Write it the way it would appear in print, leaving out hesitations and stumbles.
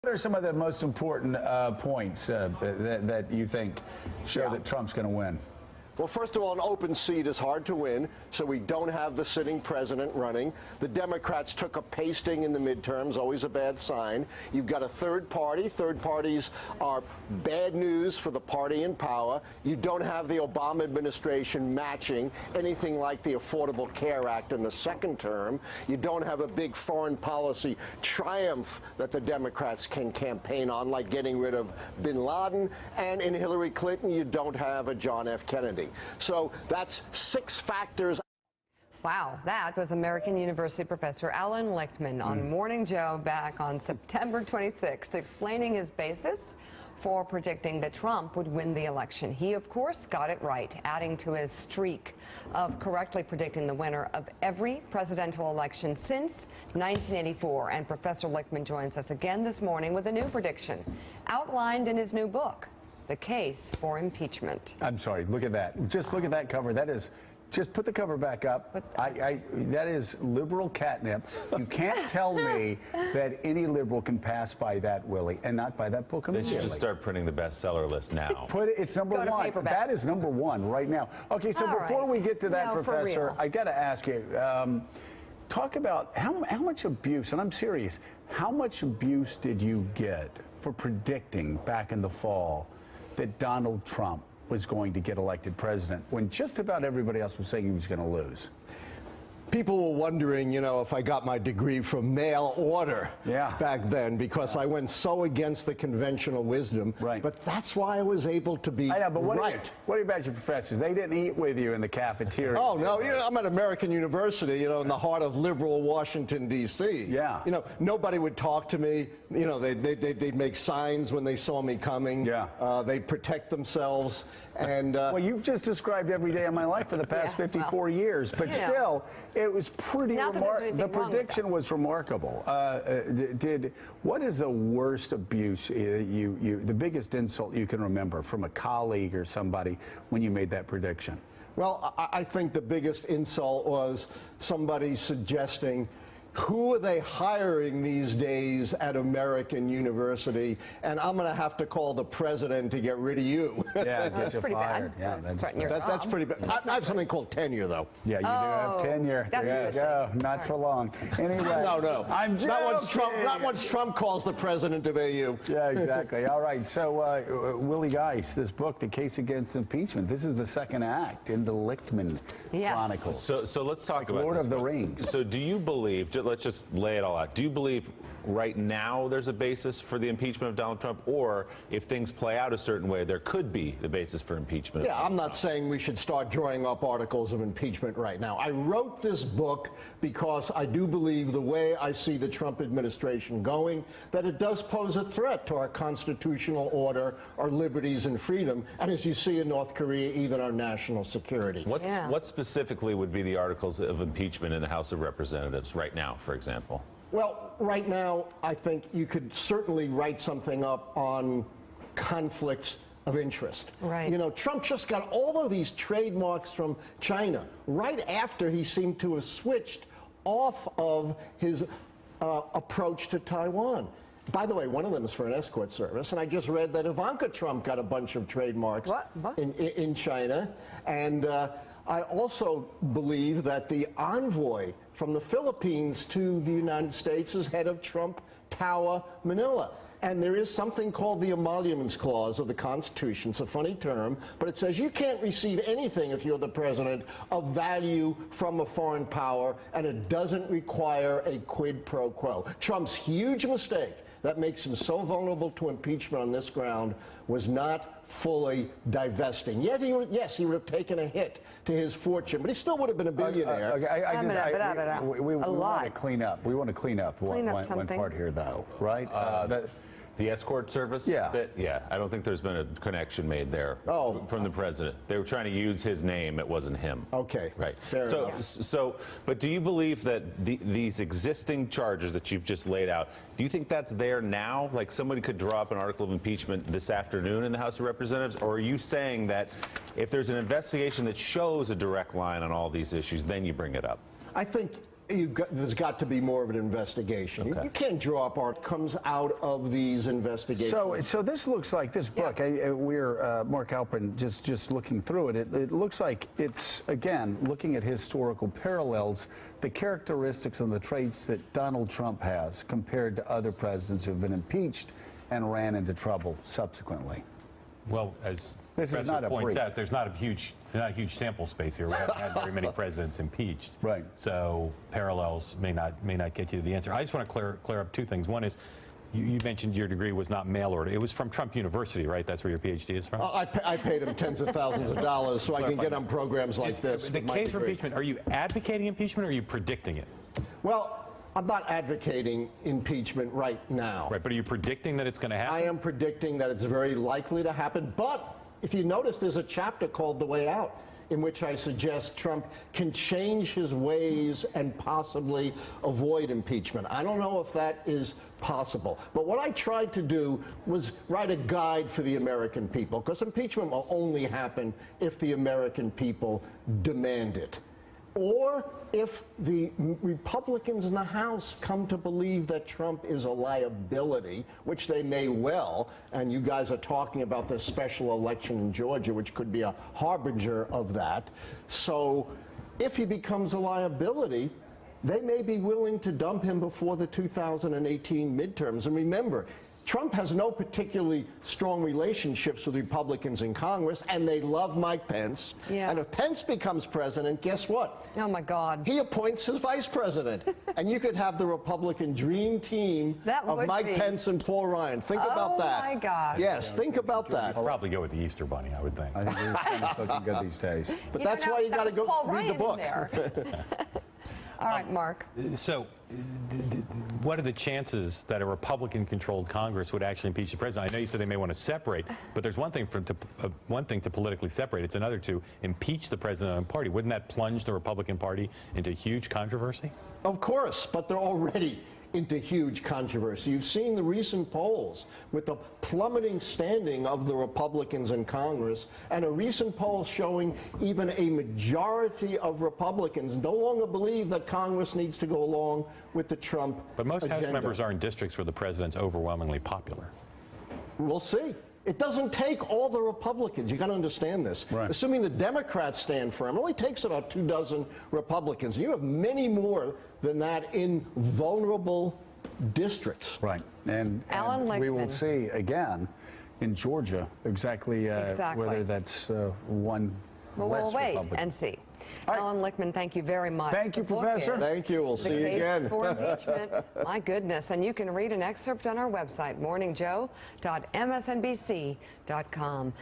What are some of the most important points that you think show that Trump's going to win? Well, first of all, an open seat is hard to win, so we don't have the sitting president running. The Democrats took a pasting in the midterms, always a bad sign. You've got a third party. Third parties are bad news for the party in power. You don't have the Obama administration matching anything like the Affordable Care Act in the second term. You don't have a big foreign policy triumph that the Democrats can campaign on, like getting rid of bin Laden. And in Hillary Clinton, you don't have a John F. Kennedy. So that's 6 factors. Wow, that was American University professor Alan Lichtman on Morning Joe back on September 26th, explaining his basis for predicting that Trump would win the election. He, of course, got it right, adding to his streak of correctly predicting the winner of every presidential election since 1984. And Professor Lichtman joins us again this morning with a new prediction outlined in his new book, The Case for Impeachment. I'm sorry, look at that. Just look at that cover. That is, just put the cover back up. That is liberal catnip. You can't tell me that any liberal can pass by that, Willie, and not by that book immediately. They should just start printing the bestseller list now. Put it, it's number one. That is number one right now. Okay, so before we get to that, Professor, I got to ask you, talk about how much abuse, and I'm serious, how much abuse did you get for predicting back in the fall that Donald Trump was going to get elected president when just about everybody else was saying he was going to lose? People were wondering, you know, if I got my degree from mail order back then, because I went so against the conventional wisdom. Right. But that's why I was able to be I know, but right. What about your professors? They didn't eat with you in the cafeteria. Oh, no, you know, I'm at American University, you know, in the heart of liberal Washington, D.C. Yeah. You know, nobody would talk to me. You know, they'd make signs when they saw me coming. Yeah. They'd protect themselves. And well, you've just described every day of my life for the past 54 years, but still, it was pretty remarkable. The prediction was remarkable. What is the worst abuse, the biggest insult you can remember from a colleague or somebody when you made that prediction? Well, I think the biggest insult was somebody suggesting, who are they hiring these days at American University? And I'm going to have to call the president to get rid of you. Yeah, that's pretty bad. Yeah, that's pretty bad. I have something called tenure, though. Yeah, you do have tenure. There you go. Not for long. Anyway. No. I'm joking. Not once Trump calls the president of AU. Yeah, exactly. All right. So, Willie Geist, this book, The Case Against Impeachment, this is the second act in the Lichtman Chronicles. So let's talk about Lord this of the book. Rings. So do you believe, let's just lay it all out, do you believe right now there's a basis for the impeachment of Donald Trump, or if things play out a certain way, there could be the basis for impeachment? Yeah, I'm not saying we should start drawing up articles of impeachment right now. I wrote this book because I do believe, the way I see the Trump administration going, that it does pose a threat to our constitutional order, our liberties and freedom, and as you see in North Korea, even our national security. What specifically would be the articles of impeachment in the House of Representatives right now, for example? Well, right now, I think you could certainly write something up on conflicts of interest. Right. You know, Trump just got all of these trademarks from China right after he seemed to have switched off of his approach to Taiwan. By the way, one of them is for an escort service, and I just read that Ivanka Trump got a bunch of trademarks in China. And I also believe that the envoy from the Philippines to the United States is head of Trump Tower, Manila. And there is something called the Emoluments Clause of the Constitution. It's a funny term, but it says you can't receive anything if you're the president of value from a foreign power, and it doesn't require a quid pro quo. Trump's huge mistake that makes him so vulnerable to impeachment on this ground was not fully divesting. Yet he would have taken a hit to his fortune, but he still would have been a billionaire. We want to clean up. We want to clean up one part here, though, right? The escort service bit? Yeah, I don't think there's been a connection made there from the president. They were trying to use his name. It wasn't him. Okay. Right. Fair enough. But do you believe that these existing charges that you've just laid out, do you think that's there now? Like somebody could draw up an article of impeachment this afternoon in the House of Representatives? Or are you saying that if there's an investigation that shows a direct line on all these issues, then you bring it up? I think There's got to be more of an investigation. Okay. You can't draw up art comes out of these investigations. So this looks like this book. Yeah. We're Mark Alpern just looking through it. It looks like it's again looking at historical parallels, the characteristics and the traits that Donald Trump has compared to other presidents who've been impeached and ran into trouble subsequently. Well, as Professor points out, there's not a huge sample space here. We haven't had very many presidents impeached. Right. So parallels may not get you to the answer. I just want to clear up two things. One is, you mentioned your degree was not mail order. It was from Trump University, right? That's where your PhD is from? I paid him tens of thousands of dollars so I can get on programs like this. The case for impeachment, are you advocating impeachment or are you predicting it? Well, I'm not advocating impeachment right now. Right, but are you predicting that it's going to happen? I am predicting that it's very likely to happen, but if you notice, there's a chapter called The Way Out, in which I suggest Trump can change his ways and possibly avoid impeachment. I don't know if that is possible. But what I tried to do was write a guide for the American people, because impeachment will only happen if the American people demand it. Or if the Republicans in the House come to believe that Trump is a liability, which they may well, and you guys are talking about this special election in Georgia, which could be a harbinger of that. So if he becomes a liability, they may be willing to dump him before the 2018 midterms. And remember, Trump has no particularly strong relationships with Republicans in Congress, and they love Mike Pence. Yeah. And if Pence becomes president, guess what? Oh, my God. He appoints his vice president. And you could have the Republican dream team of Mike Pence and Paul Ryan. Think about that. Oh, my God. Yes, think about that. I'll probably go with the Easter Bunny, I would think. I think it's looking good these days. But that's why you got to go read the book. All right, Mark. So, what are the chances that a Republican-controlled Congress would actually impeach the president? I know you said they may want to separate, but there's one thing to politically separate. It's another to impeach the president and party. Wouldn't that plunge the Republican Party into huge controversy? Of course, but they're already into huge controversy. You've seen the recent polls with the plummeting standing of the Republicans in Congress, and a recent poll showing even a majority of Republicans no longer believe that Congress needs to go along with the Trump But most agenda. House members are in districts where the president's overwhelmingly popular. We'll see. It doesn't take all the Republicans. You got to understand this. Right. Assuming the Democrats stand firm, it only takes about 24 Republicans. You have many more than that in vulnerable districts. Right. And we will see again in Georgia exactly. Whether that's one well, less we'll wait Republican. and see. Right. Alan Lichtman, thank you very much. Thank you, Professor. Thank you. We'll see you again. The case for impeachment. My goodness. And you can read an excerpt on our website, morningjoe.msnbc.com.